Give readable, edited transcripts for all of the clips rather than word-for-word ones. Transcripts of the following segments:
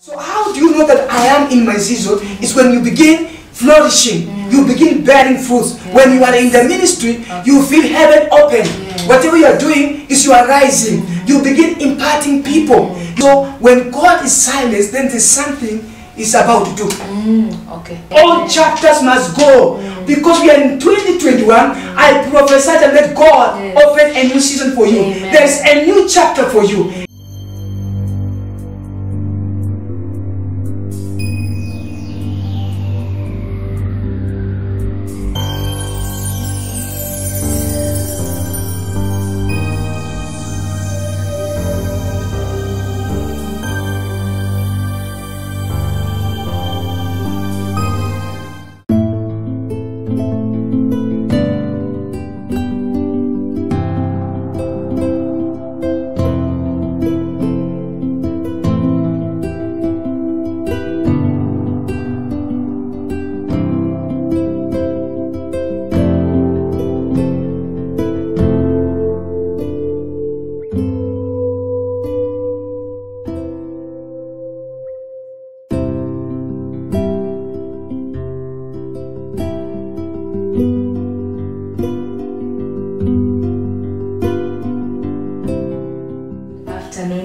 So how do you know that I am in my season? It's when you begin flourishing, you begin bearing fruits. When you are in the ministry, you feel heaven open. Whatever you are doing is you are rising. You begin imparting people. So when God is silent, then there's something is about to do. All chapters must go. Because we are in 2021, I prophesy that let God open a new season for you. There's a new chapter for you.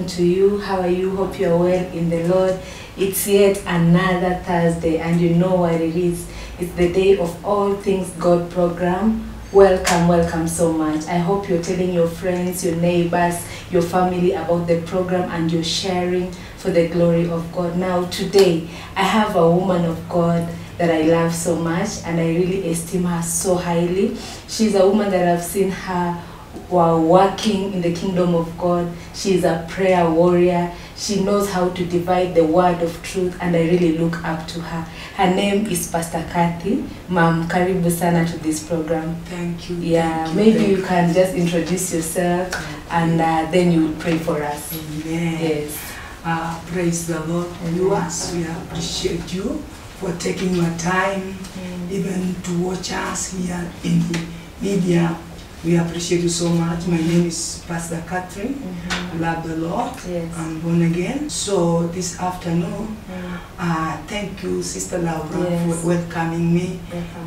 To you, how are you? Hope you are well in the Lord. It's yet another Thursday, and you know what it is. It's the day of All Things God program. Welcome, welcome so much. I hope you're telling your friends, your neighbors, your family about the program, and you're sharing for the glory of God. Now today, I have a woman of God that I love so much, and I really esteem her so highly. She's a woman that I've seen her while working in the kingdom of God. She is a prayer warrior. She knows how to divide the word of truth, and I really look up to her. Her name is Pastor Kathy. Ma'am, karibu sana to this program. Thank you. Yeah, thank maybe you. you can just introduce yourself, and then you will pray for us. Amen. Yes. Praise the Lord. Viewers, we appreciate you for taking your time, even to watch us here in the media. We appreciate you so much. My name is Pastor Catherine. Love the Lord. Yes. I'm born again. So this afternoon, thank you, Sister Laura, for welcoming me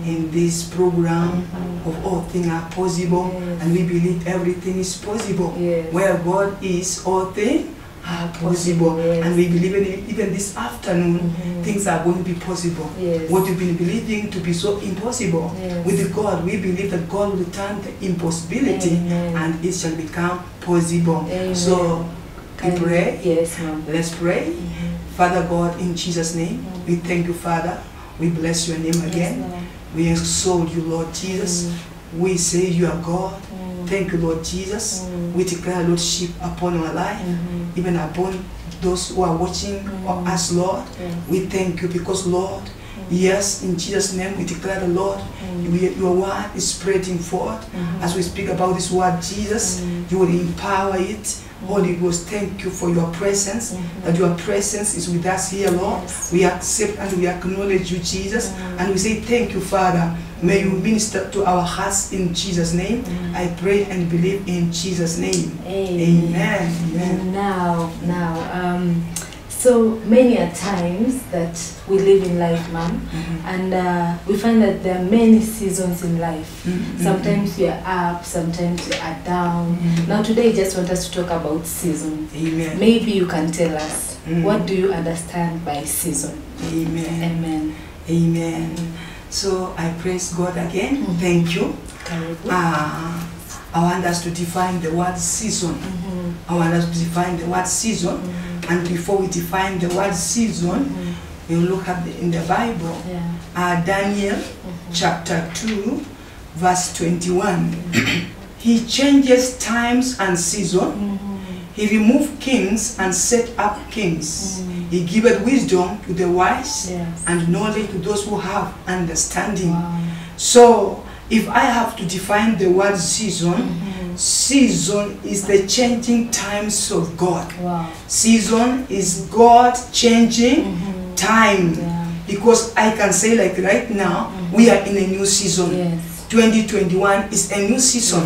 in this program of All Things Are Possible. And we believe everything is possible. Where God is, all things are possible. And we believe even this afternoon, things are going to be possible. What you've been believing to be so impossible, with God, we believe that God will turn the impossibility and it shall become possible. So we pray. Yes, ma'am. Let's pray. Father God, in Jesus' name, we thank you, Father. We bless your name again. We exalt you, Lord Jesus. We say you are God. Thank you, Lord Jesus. We declare Lordship upon our life, even upon those who are watching us, Lord. We thank you because, Lord, yes, in Jesus' name, we declare the Lord, your word is spreading forth. As we speak about this word, Jesus, you will empower it. Holy Ghost, thank you for your presence, that your presence is with us here, Lord. We accept and we acknowledge you, Jesus, and we say thank you, Father. May you minister to our hearts in Jesus' name. I pray and believe in Jesus' name. Amen. Amen. Now, so many a times that we live in life, ma'am, and we find that there are many seasons in life. Sometimes we are up, sometimes we are down. Now today I just want us to talk about seasons. Amen. Maybe you can tell us, what do you understand by season? Amen. Amen. Amen. So I praise God again. Thank you. I want us to define the word season. I want us to define the word season. And before we define the word season, we look at in the Bible, Daniel chapter 2, verse 21. He changes times and season. He removed kings and set up kings. He giveth wisdom to the wise and knowledge to those who have understanding. So, if I have to define the word season, season is the changing times of God. Season is God changing time. Because I can say, like right now, we are in a new season. 2021 is a new season.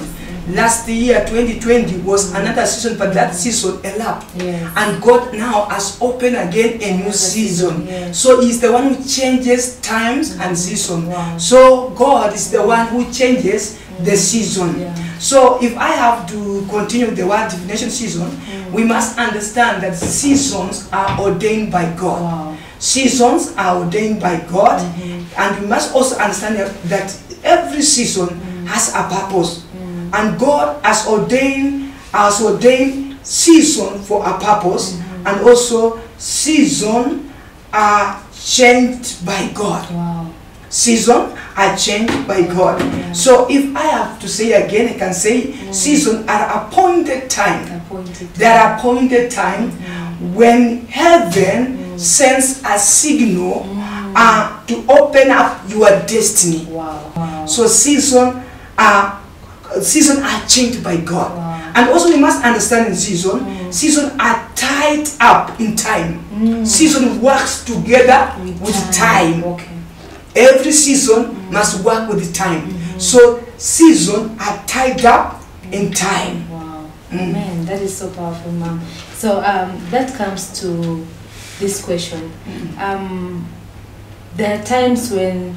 Last year, 2020, was another season, but that season elapsed. Yes. And God now has opened again a new season. Yes. So He's the one who changes times and season. Wow. So God is the one who changes the season. Yeah. So if I have to continue the word divination season, we must understand that seasons are ordained by God. Wow. Seasons are ordained by God, and we must also understand that every season has a purpose, and God has ordained season for a purpose, and also season are changed by God. Wow. Season are changed by God. Yeah. So if I have to say again, I can say season are appointed time. They are appointed time when heaven sends a signal to open up your destiny. Wow. Wow. So season are changed by God. Wow. And also we must understand in season are tied up in time. Season works together with time. Okay. Every season must work with the time. So season are tied up in time. Wow. Man, that is so powerful, Mom. So that comes to this question. There are times when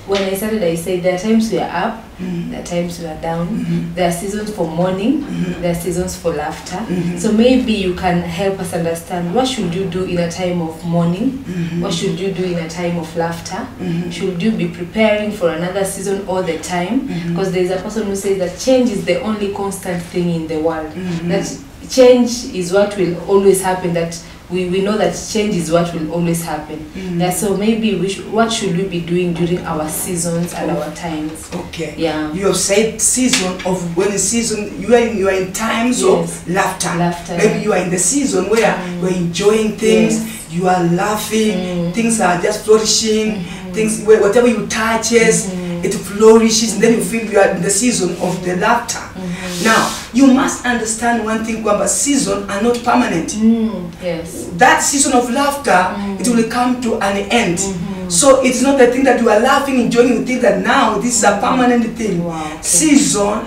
I started, I said there are times we are up, there are times we are down, there are seasons for mourning, there are seasons for laughter. So maybe you can help us understand, what should you do in a time of mourning? What should you do in a time of laughter? Should you be preparing for another season all the time? Because there is a person who says that change is the only constant thing in the world. That change is what will always happen, that we know that change is what will always happen. Yeah, so maybe what should we be doing during our seasons and our times? Okay. Yeah. You have said season of when a season you are in times of laughter. Maybe you are in the season where you are enjoying things, you are laughing, things are just flourishing, things whatever you touches, it flourishes, and then you feel you are in the season of the laughter. Now, you must understand one thing, Kwamba seasons are not permanent. Yes. That season of laughter, it will come to an end. So it's not the thing that you are laughing, enjoying, you think that now this is a permanent thing. Wow, okay. Season,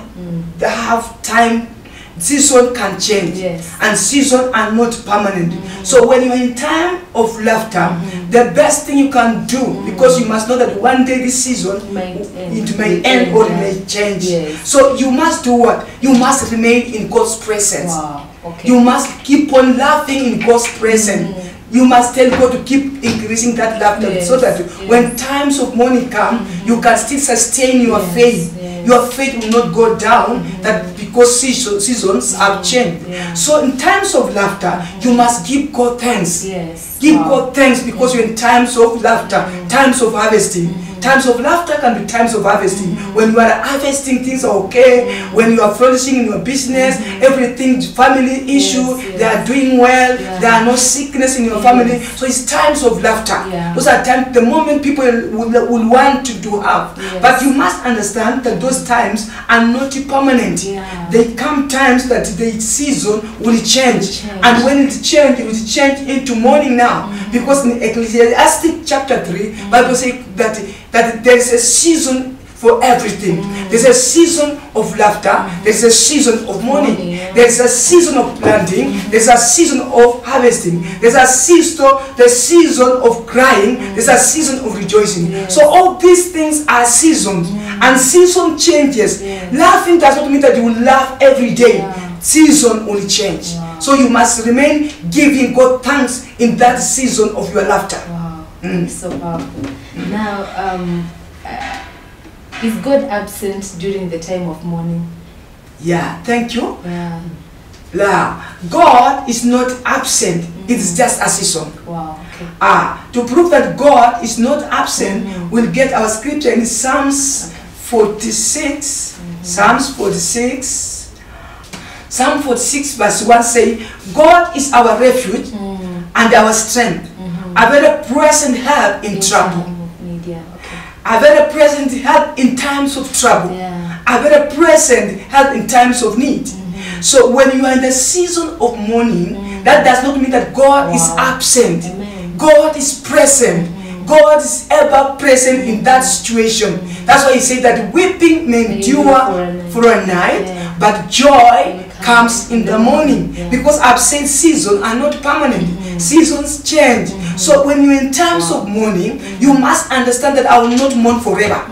they have time. Season can change, and seasons are not permanent. So when you are in time of laughter, the best thing you can do, because you must know that one day this season it may end or it may change. So you must do what? You must remain in God's presence. Wow. Okay. You must keep on laughing in God's presence. You must tell God to keep increasing that laughter, so that when times of mourning come, you can still sustain your faith. Your faith will not go down, that because seasons have changed. So in times of laughter, you must give God thanks. Give God thanks, because you're in times of laughter, times of harvesting. Times of laughter can be times of harvesting. When you are harvesting, things are okay. When you are flourishing in your business, everything, family issue, they are doing well. There are no sickness in your family. So it's times of laughter. Those are times, the moment people will want to do have. But you must understand that those times are not permanent. They come times that the season will change. And when it will change into mourning now. Because in Ecclesiastes chapter 3, Bible says that there is a season for everything. There's a season of laughter, there's a season of mourning, there's a season of planting, there's a season of harvesting, there's a season of crying, there's a season of rejoicing. So all these things are seasons, and season changes. Laughing does not mean that you will laugh every day. Season will change. So you must remain giving God thanks in that season of your laughter. Wow, it's so powerful. Now, is God absent during the time of mourning? Yeah, thank you. God is not absent. It's just a season. Wow. Okay. To prove that God is not absent, we'll get our scripture in Psalms 46. Psalms 46. Psalm 46 verse 1 say, God is our refuge and our strength, a very present help in trouble. A very present help in times of trouble. A very present help in times of need. So when you are in the season of mourning, that does not mean that God is absent. God is present. God is ever present in that situation. That's why he said that weeping may endure for a night, but joy comes in the morning. Because I've said seasons are not permanent. Seasons change. So when you're in times of mourning, you must understand that I will not mourn forever.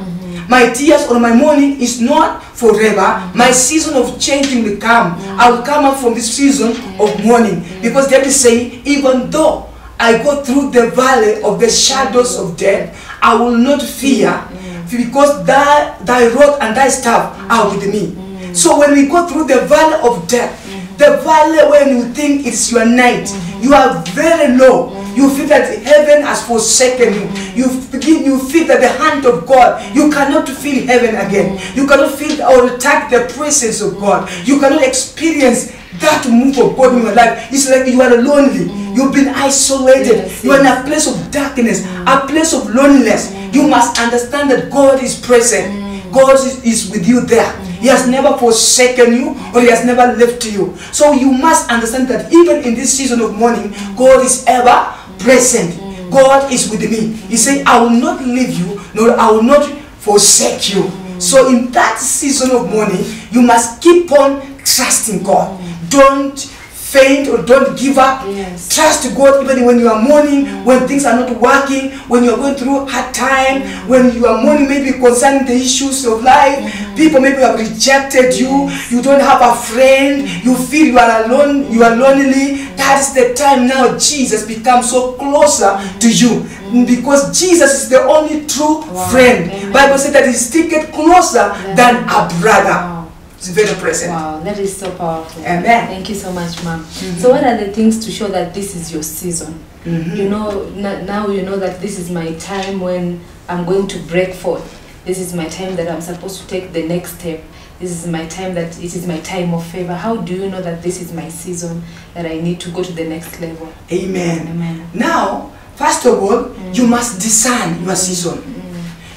My tears or my mourning is not forever. My season of changing will come. I will come out from this season of mourning. Because David is saying, even though I go through the valley of the shadows of death, I will not fear, because thy rod and thy staff are with me. So when we go through the valley of death, the valley when you think it's your night, you are very low. You feel that heaven has forsaken you. You feel that the hand of God, you cannot feel heaven again. You cannot feel or touch the presence of God. You cannot experience that move of God in your life. It's like you are lonely. You've been isolated. You are in a place of darkness, a place of loneliness. You must understand that God is present. God is with you there. He has never forsaken you, or he has never left you. So you must understand that even in this season of mourning, God is ever present. God is with me. He said, I will not leave you, nor I will not forsake you. So in that season of mourning, you must keep on trusting God. Don't faint or don't give up. Trust God even when you are mourning, when things are not working, when you are going through hard time, when you are mourning maybe concerning the issues of life. People maybe have rejected you. You don't have a friend. You feel you are alone. You are lonely. That is the time now Jesus becomes so closer to you, because Jesus is the only true friend. Bible says that he sticks closer than a brother. It's very present. Wow, that is so powerful. Amen. Thank you so much, ma'am. So what are the things to show that this is your season? You know, now you know that this is my time when I'm going to break forth. This is my time that I'm supposed to take the next step. This is my time that it is my time of favor. How do you know that this is my season, that I need to go to the next level? Amen. Amen. Now, first of all, you must discern your season.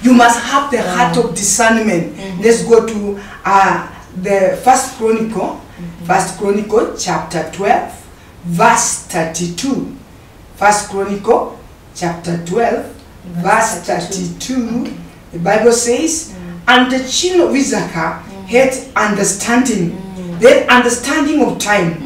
You must have the heart of discernment. Let's go to the First Chronicle chapter 12 verse 32. First Chronicle chapter 12 verse 32. The Bible says, and the children of Issachar had understanding. They had understanding of time.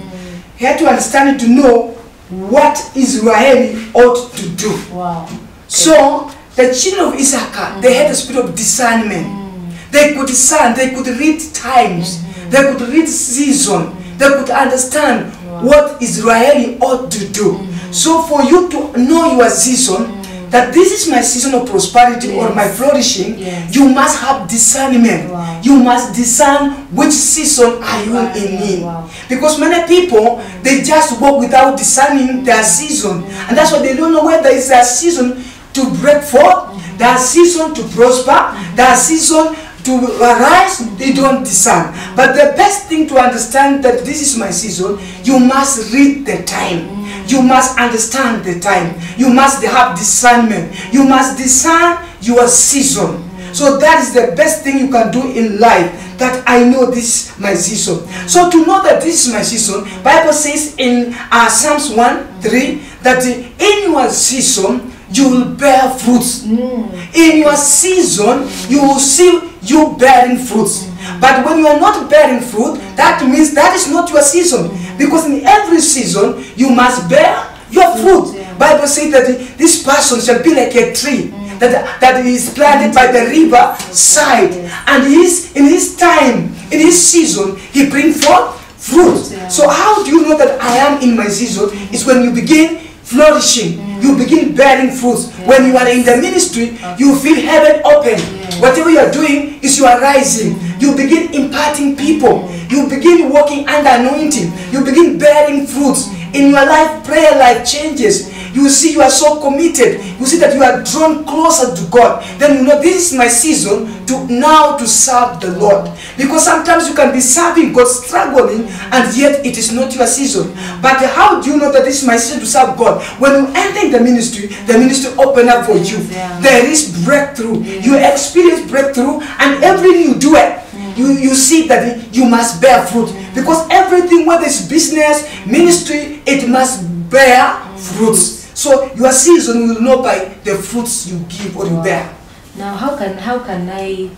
He had to understand to know what Israel ought to do. Wow. So the children of Issachar, they had a spirit of discernment. They could discern, they could read times, they could read season, they could understand what Israel ought to do. So for you to know your season, that this is my season of prosperity or my flourishing, you must have discernment. You must discern which season are you in. Because many people, they just walk without discerning their season. And that's why they don't know whether it's their season to break forth, their season to prosper, their season to arise. They don't discern. But the best thing to understand that this is my season, you must read the time. You must understand the time. You must have discernment. You must discern your season. So that is the best thing you can do in life. That I know this is my season. So to know that this is my season, Bible says in Psalms 1:3 that in your season you will bear fruits. In your season you will see you bearing fruits. But when you are not bearing fruit, that means that is not your season. Because in every season you must bear your fruit. Bible says that this person shall be like a tree that is planted by the river side, and in his time, in his season, he brings forth fruit. So how do you know that I am in my season? It's when you begin flourishing, you begin bearing fruits. When you are in the ministry, you feel heaven open. Whatever you are doing is you are rising. You begin imparting people. You begin walking under anointing. You begin bearing fruits. In your life, prayer life changes. You see you are so committed. You see that you are drawn closer to God. Then you know this is my season to serve the Lord. Because sometimes you can be serving God, struggling, and yet it is not your season. But how do you know that this is my season to serve God? When you enter in the ministry open up for you. There is breakthrough. You experience breakthrough, and everything you do it, you see that you must bear fruit. Because everything, whether it's business, ministry, it must bear fruits. So your season you will know by the fruits you give or you bear. Now, how can I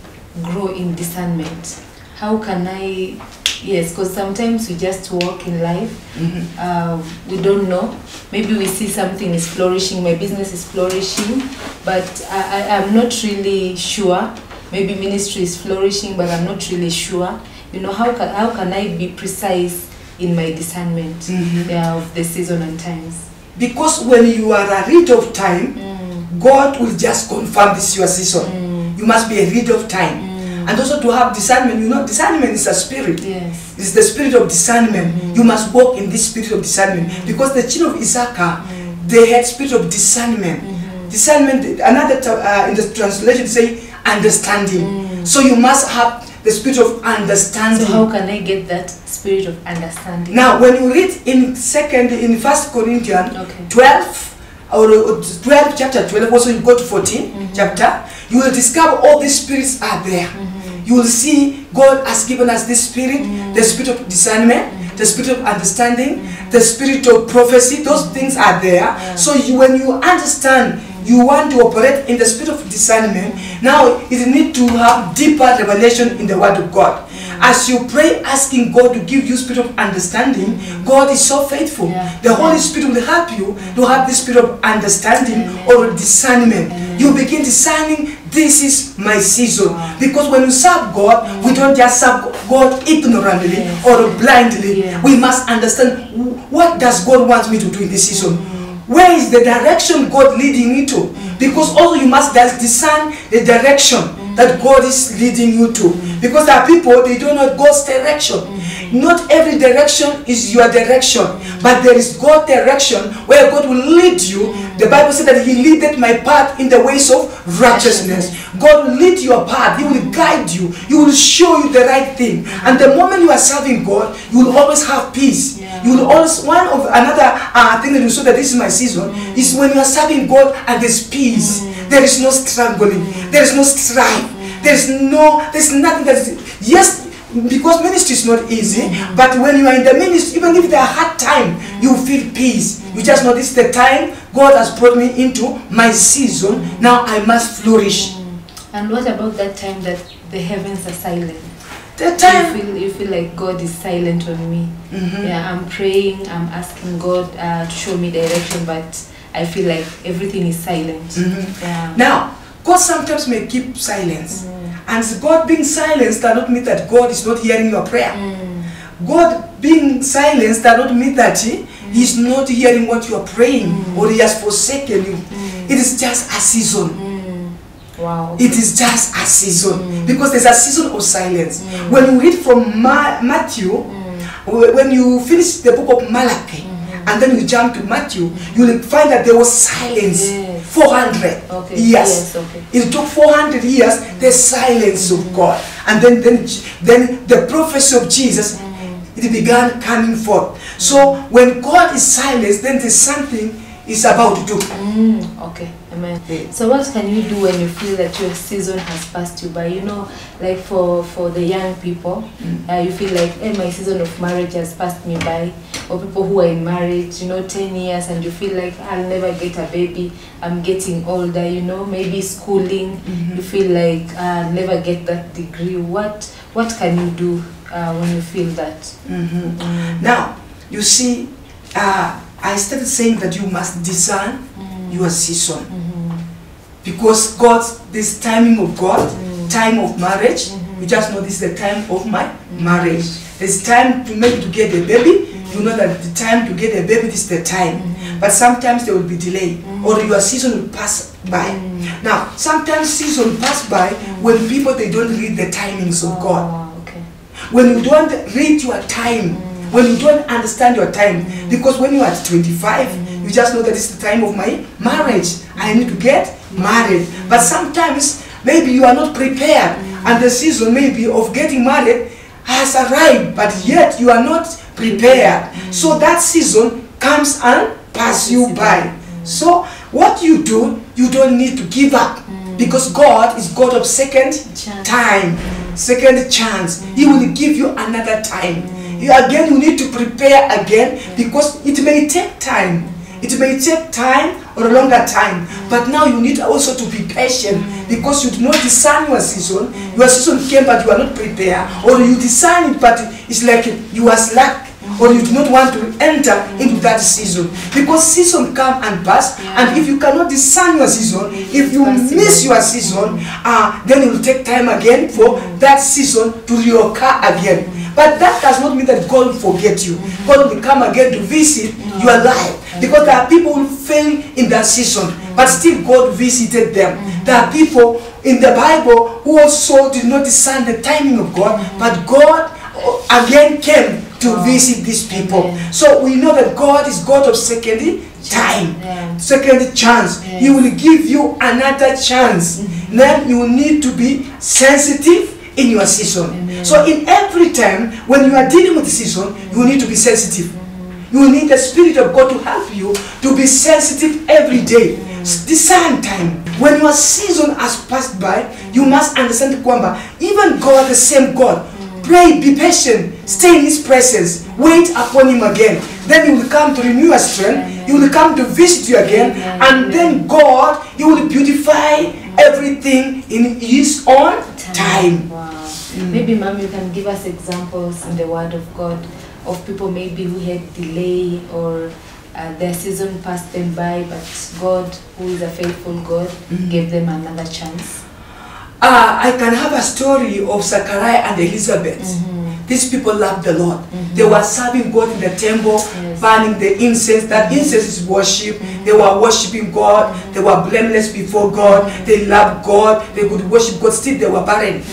grow in discernment? How can I? Yes, because sometimes we just walk in life. We don't know. Maybe we see something is flourishing, my business is flourishing, but I'm not really sure. Maybe ministry is flourishing, but I'm not really sure. You know, how can I be precise in my discernment of the season and times? Because when you are a read of time, God will just confirm this your season. You must be a read of time. And also to have discernment, you know, discernment is a spirit. Yes. It's the spirit of discernment. You must walk in this spirit of discernment. Because the children of Issachar, they had spirit of discernment. Discernment, another in the translation say understanding. So you must have the spirit of understanding. So how can I get that spirit of understanding? Now, when you read in 1 Corinthians 12, or 12, chapter 12, also you go to 14 chapter, you will discover all these spirits are there. You will see God has given us this spirit, the spirit of discernment, the spirit of understanding, the spirit of prophecy. Those things are there. So when you understand, you want to operate in the spirit of discernment, now you need to have deeper revelation in the word of God. As you pray asking God to give you spirit of understanding, God is so faithful. The Holy Spirit will help you to have this spirit of understanding or discernment. You begin discerning, this is my season. Because when you serve God, we don't just serve God ignorantly or blindly. We must understand, what does God want me to do in this season? Where is the direction God leading me to? Because also you must discern the direction that God is leading you to. Because there are people, they don't know God's direction. Not every direction is your direction, but there is God's direction where God will lead you. The Bible said that He leadeth my path in the ways of righteousness. God will lead your path. He will guide you. He will show you the right thing. And the moment you are serving God, you will always have peace. You will always, one of another thing that you saw that this is my season, is when you are serving God and there's peace. There is no struggling. There is no strife. There's nothing that is, yes, because ministry is not easy, but when you are in the ministry, even if there are hard time, you feel peace. You just know this is the time God has brought me into my season. Now I must flourish. And what about that time that the heavens are silent? The time you feel like God is silent on me. Yeah, I'm praying, I'm asking God to show me direction, but I feel like everything is silent. Now, God sometimes may keep silence. And God being silenced does not mean that God is not hearing your prayer. God being silenced does not mean that He is not hearing what you are praying or He has forsaken you. It is just a season. Wow. It is just a season. Because there's a season of silence. When you read from Matthew, when you finish the book of Malachi, and then you jump to Matthew, you will find that there was silence. 400 years. It took 400 years, the silence of God. And then the prophecy of Jesus, it began coming forth. So when God is silent, then there's something is about to do. Okay, amen. So what can you do when you feel that your season has passed you by? You know, like for the young people, you feel like, hey, my season of marriage has passed me by. Or people who are in marriage, you know, 10 years, and you feel like, I'll never get a baby, I'm getting older, you know, maybe schooling, you feel like, I'll never get that degree. What can you do when you feel that? Now, you see, I started saying that you must discern your season. Because this timing of God, time of marriage, you just know this is the time of my marriage. There's time to get a baby. You know that the time to get a baby is the time. But sometimes there will be delay, or your season will pass by. Now, sometimes season pass by when people, they don't read the timings of God. When you don't read your time, when you don't understand your time. Because when you are at 25, you just know that it's the time of my marriage. I need to get married. But sometimes, maybe you are not prepared, and the season maybe of getting married has arrived, but yet you are not prepared. So that season comes and passes you by. So what you do, you don't need to give up. Because God is God of second time, second chance. He will give you another time. Again, you need to prepare again, because it may take time. It may take time or a longer time, but now you need also to be patient because you do not discern your season. Your season came, but you are not prepared, or you discern it, but it's like you are slack. Or you do not want to enter into that season, because season come and pass, and if you cannot discern your season, if you miss your season, then it will take time again for that season to reoccur again. But that does not mean that God will forget you. God will come again to visit your life, because there are people who fail in that season, but still God visited them. There are people in the Bible who also did not discern the timing of God, but God again came to visit these people. So we know that God is God of second time, second chance. He will give you another chance. Then you need to be sensitive in your season. So in every time when you are dealing with the season, you need to be sensitive. You need the Spirit of God to help you to be sensitive every day. Discern time. When your season has passed by, you must understand kwamba even God, the same God, pray, be patient, stay in His presence, wait upon Him again. Then He will come to renew your strength, He will come to visit you again, and then God, He will beautify everything in His own time. Wow. Maybe, Mom, you can give us examples in the Word of God of people maybe who had delay or their season passed them by, but God, who is a faithful God, gave them another chance. I can have a story of Zachariah and Elizabeth. These people loved the Lord. They were serving God in the temple, burning the incense. That incense is worship. They were worshiping God. They were blameless before God. They loved God. They could worship God. Still, they were barren.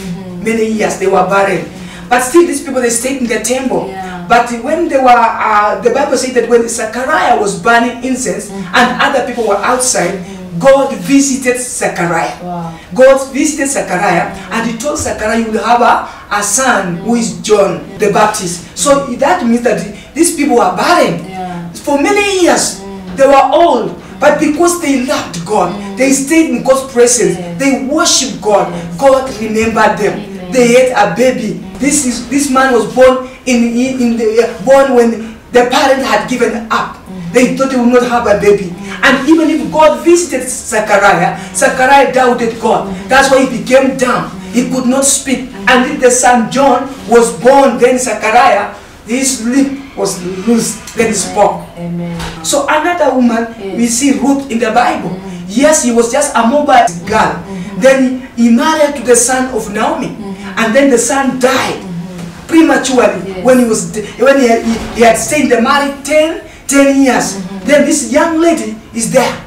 Many years they were barren. But still, these people, they stayed in the temple. But when they were, the Bible says that when Zachariah was burning incense and other people were outside, God visited Zechariah. God visited Zechariah, and He told Zechariah, you will have a son who is John the Baptist. So that means that these people were barren. For many years, they were old. But because they loved God, they stayed in God's presence, they worshiped God, God remembered them. They had a baby. This man was born born when the parent had given up. They thought they would not have a baby. And even if God visited Zechariah, Zechariah doubted God. That's why he became dumb. He could not speak. And if the son John was born, then Zechariah, his lip was loose. Then he spoke. Amen. So another woman, we see Ruth in the Bible. Yes, he was just a mobile girl. Then he married to the son of Naomi. And then the son died prematurely when he had stayed in the marriage 10 years. Then this young lady is there.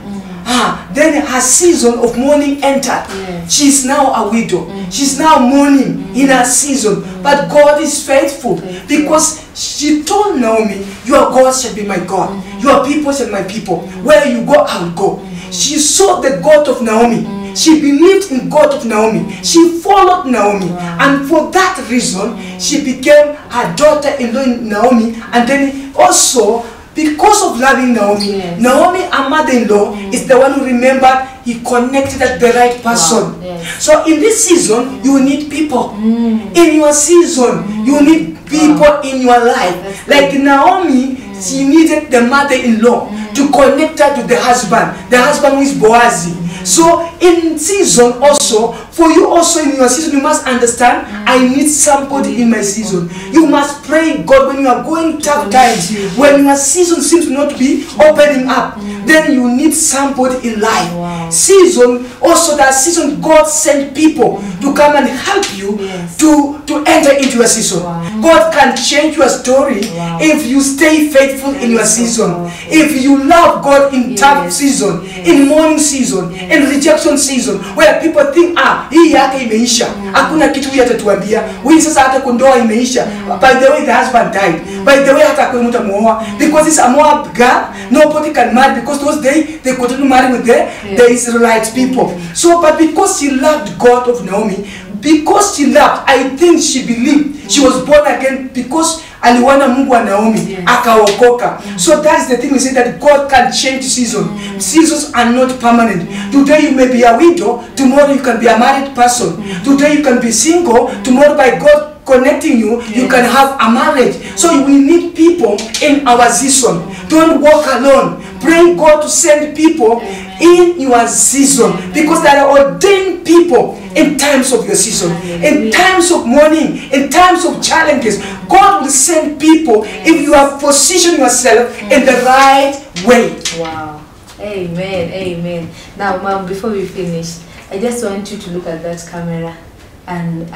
Then her season of mourning entered. She's now a widow. She's now mourning in her season. But God is faithful, because she told Naomi, your God shall be my God. Your people shall be my people. Where you go, I will go. She saw the God of Naomi. She believed in God of Naomi. She followed Naomi. And for that reason, she became her daughter-in-law in Naomi. And then also, because of loving Naomi, Naomi, her mother-in-law, is the one who remembered he connected at the right person. So in this season, you need people. In your season, you need people in your life. Like Naomi, she needed the mother-in-law to connect her to the husband who is Boaz. So in season also, for you also in your season, you must understand, I need somebody in my season. You must pray God when you are going tough times, when your season seems not to be opening up, then you need somebody in life. Season, also that season, God sent people to come and help you to enter into your season. God can change your story if you stay faithful in your season. If you love God in tough season, in mourning season, in rejection season, where people think, hii yake imeisha, hakuna kitu hii atatuambia, huyu sasa hata kundoa imeisha. By the way, the husband died. By the way, hata kwa mtu muoa, because it's a Moab girl, nobody can marry, because those days they couldn't marry with the Israelite people. So, but because she loved God of Naomi, because she loved, I think she believed she was born again, because aliwana Mungu wa Naomi akaokoka. So that's the thing, we say that God can change season. Seasons are not permanent. Today you may be a widow, tomorrow you can be a married person. Today you can be single, tomorrow by God connecting you, you can have a marriage. So we need people in our season. Don't walk alone. Pray God to send people in your season, because there are ordained people in times of your season, in times of mourning, in times of challenges. God will send people if you have positioned yourself in the right way. Wow. Amen. Amen. Now, Mom, before we finish, I just want you to look at that camera and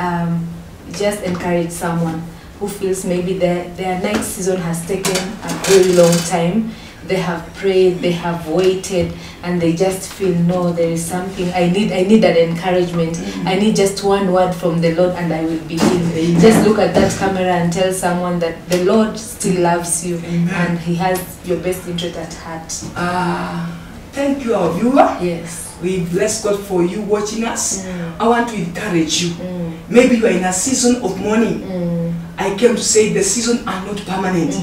just encourage someone who feels maybe their next season has taken a very long time. They have prayed, they have waited, and they just feel, no, there is something. I need that encouragement. I need just one word from the Lord and I will be healed. Just look at that camera and tell someone that the Lord still loves you. And He has your best interest at heart. Thank you, our viewer. Yes. We bless God for you watching us. I want to encourage you. Maybe you are in a season of mourning. I came to say the seasons are not permanent.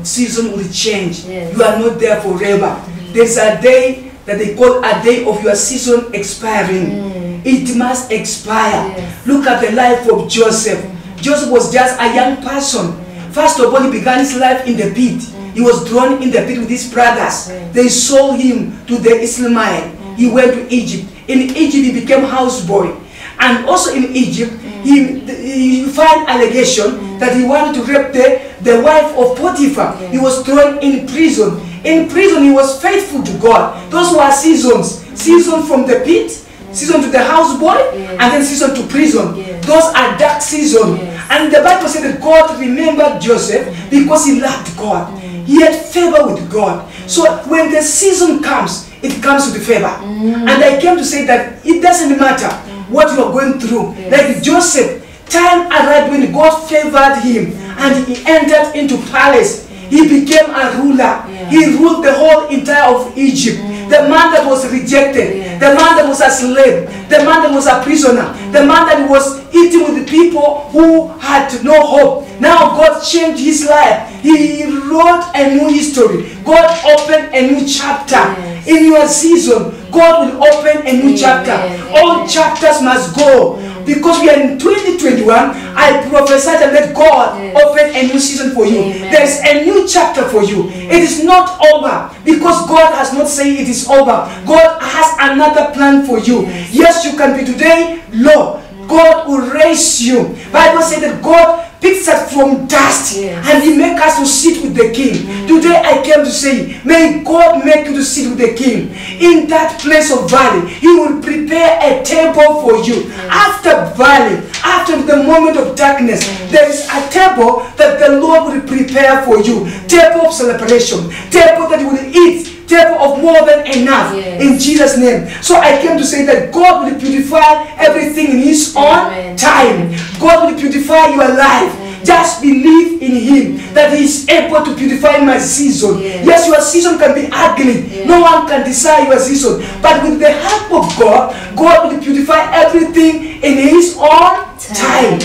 Season will change. You are not there forever. There's a day that they call a day of your season expiring. It must expire. Look at the life of Joseph. Joseph was just a young person. First of all, he began his life in the pit. He was thrown in the pit with his brothers. They sold him to the Ishmael. He went to Egypt. In Egypt, he became houseboy. And also in Egypt, he found allegation that he wanted to rape the wife of Potiphar. He was thrown in prison. In prison, he was faithful to God. Those were seasons. Season from the pit, season to the houseboy, and then season to prison. Those are dark seasons. And the Bible said that God remembered Joseph because he loved God. He had favor with God. So when the season comes, it comes with favor. And I came to say that it doesn't matter what you are going through. Like Joseph, time arrived when God favored him and he entered into palace. He became a ruler. He ruled the whole entire of Egypt. The man that was rejected, the man that was a slave, the man that was a prisoner, the man that was eating with the people who had no hope. Now God changed his life. He wrote a new history. God opened a new chapter. In your season, God will open a new chapter. All chapters must go. Because we are in 2021, I prophesied and let God open a new season for you. There is a new chapter for you. It is not over because God has not said it is over. God has another plan for you. Yes, you can be today low. God will raise you. Bible said that God picks us from dust and He makes us to sit with the King. Today I came to say, may God make you to sit with the King. In that place of valley, He will prepare a table for you. After valley, after the moment of darkness, there is a table that the Lord will prepare for you. Table of celebration, table that you will eat, table of more than enough in Jesus' name. So I came to say that God will beautify everything in His own time. God will beautify your life. Just believe in Him that He is able to beautify my season. Yes, your season can be ugly. No one can decide your season. But with the help of God, God will beautify everything in His own time.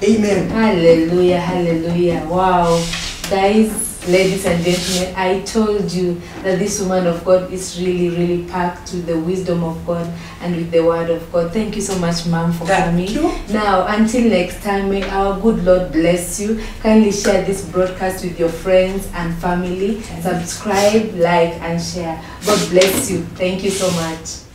Amen. Hallelujah, hallelujah. Wow. Guys, ladies and gentlemen, I told you that this woman of God is really, really packed with the wisdom of God and with the word of God. Thank you so much, Mom, for coming. Now, until next time, may our good Lord bless you. Kindly share this broadcast with your friends and family. Subscribe, like, and share. God bless you. Thank you so much.